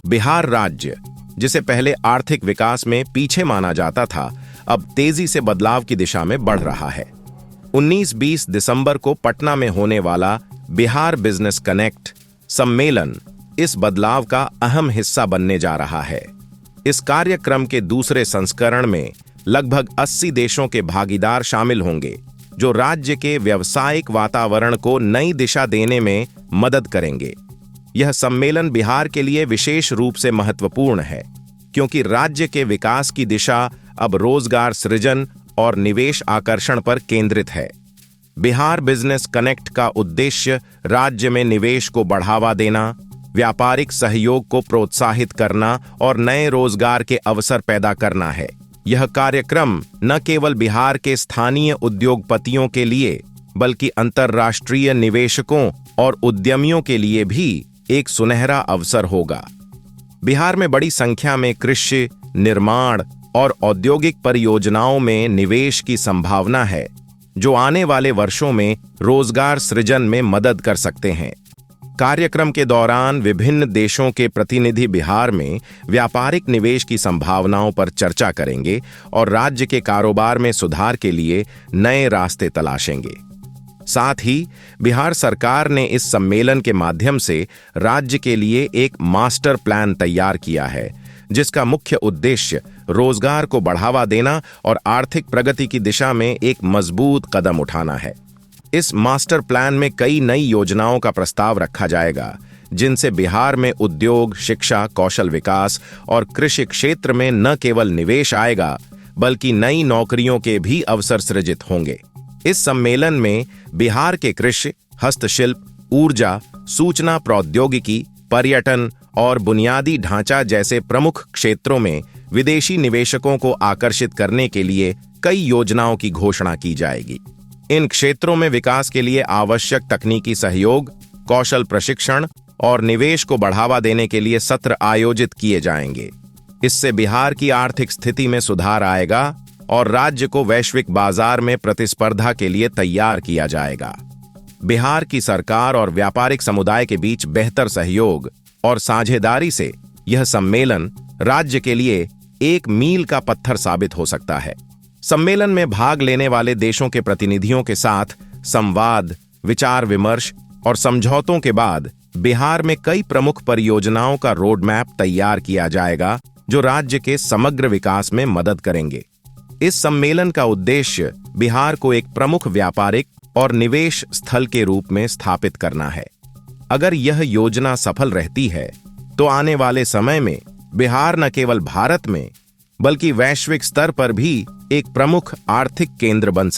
बिहार राज्य, जिसे पहले आर्थिक विकास में पीछे माना जाता था, अब तेजी से बदलाव की दिशा में बढ़ रहा है। 19-20 दिसंबर को पटना में होने वाला बिहार बिजनेस कनेक्ट सम्मेलन इस बदलाव का अहम हिस्सा बनने जा रहा है। इस कार्यक्रम के दूसरे संस्करण में लगभग 80 देशों के भागीदार शामिल होंगे, जो राज्य के व्यावसायिक वातावरण को नई दिशा देने में मदद करेंगे। यह सम्मेलन बिहार के लिए विशेष रूप से महत्वपूर्ण है, क्योंकि राज्य के विकास की दिशा अब रोजगार सृजन और निवेश आकर्षण पर केंद्रित है। बिहार बिजनेस कनेक्ट का उद्देश्य राज्य में निवेश को बढ़ावा देना, व्यापारिक सहयोग को प्रोत्साहित करना और नए रोजगार के अवसर पैदा करना है। यह कार्यक्रम न केवल बिहार के स्थानीय उद्योगपतियों के लिए, बल्कि अंतर्राष्ट्रीय निवेशकों और उद्यमियों के लिए भी एक सुनहरा अवसर होगा। बिहार में बड़ी संख्या में कृषि, निर्माण और औद्योगिक परियोजनाओं में निवेश की संभावना है, जो आने वाले वर्षों में रोजगार सृजन में मदद कर सकते हैं। कार्यक्रम के दौरान विभिन्न देशों के प्रतिनिधि बिहार में व्यापारिक निवेश की संभावनाओं पर चर्चा करेंगे और राज्य के कारोबार में सुधार के लिए नए रास्ते तलाशेंगे। साथ ही बिहार सरकार ने इस सम्मेलन के माध्यम से राज्य के लिए एक मास्टर प्लान तैयार किया है, जिसका मुख्य उद्देश्य रोजगार को बढ़ावा देना और आर्थिक प्रगति की दिशा में एक मजबूत कदम उठाना है। इस मास्टर प्लान में कई नई योजनाओं का प्रस्ताव रखा जाएगा, जिनसे बिहार में उद्योग, शिक्षा, कौशल विकास और कृषि क्षेत्र में न केवल निवेश आएगा, बल्कि नई नौकरियों के भी अवसर सृजित होंगे। इस सम्मेलन में बिहार के कृषि, हस्तशिल्प, ऊर्जा, सूचना प्रौद्योगिकी, पर्यटन और बुनियादी ढांचा जैसे प्रमुख क्षेत्रों में विदेशी निवेशकों को आकर्षित करने के लिए कई योजनाओं की घोषणा की जाएगी। इन क्षेत्रों में विकास के लिए आवश्यक तकनीकी सहयोग, कौशल प्रशिक्षण और निवेश को बढ़ावा देने के लिए सत्र आयोजित किए जाएंगे। इससे बिहार की आर्थिक स्थिति में सुधार आएगा और राज्य को वैश्विक बाजार में प्रतिस्पर्धा के लिए तैयार किया जाएगा। बिहार की सरकार और व्यापारिक समुदाय के बीच बेहतर सहयोग और साझेदारी से यह सम्मेलन राज्य के लिए एक मील का पत्थर साबित हो सकता है। सम्मेलन में भाग लेने वाले देशों के प्रतिनिधियों के साथ संवाद, विचार विमर्श और समझौतों के बाद बिहार में कई प्रमुख परियोजनाओं का रोड मैप तैयार किया जाएगा, जो राज्य के समग्र विकास में मदद करेंगे। इस सम्मेलन का उद्देश्य बिहार को एक प्रमुख व्यापारिक और निवेश स्थल के रूप में स्थापित करना है। अगर यह योजना सफल रहती है, तो आने वाले समय में बिहार न केवल भारत में, बल्कि वैश्विक स्तर पर भी एक प्रमुख आर्थिक केंद्र बन सकता है।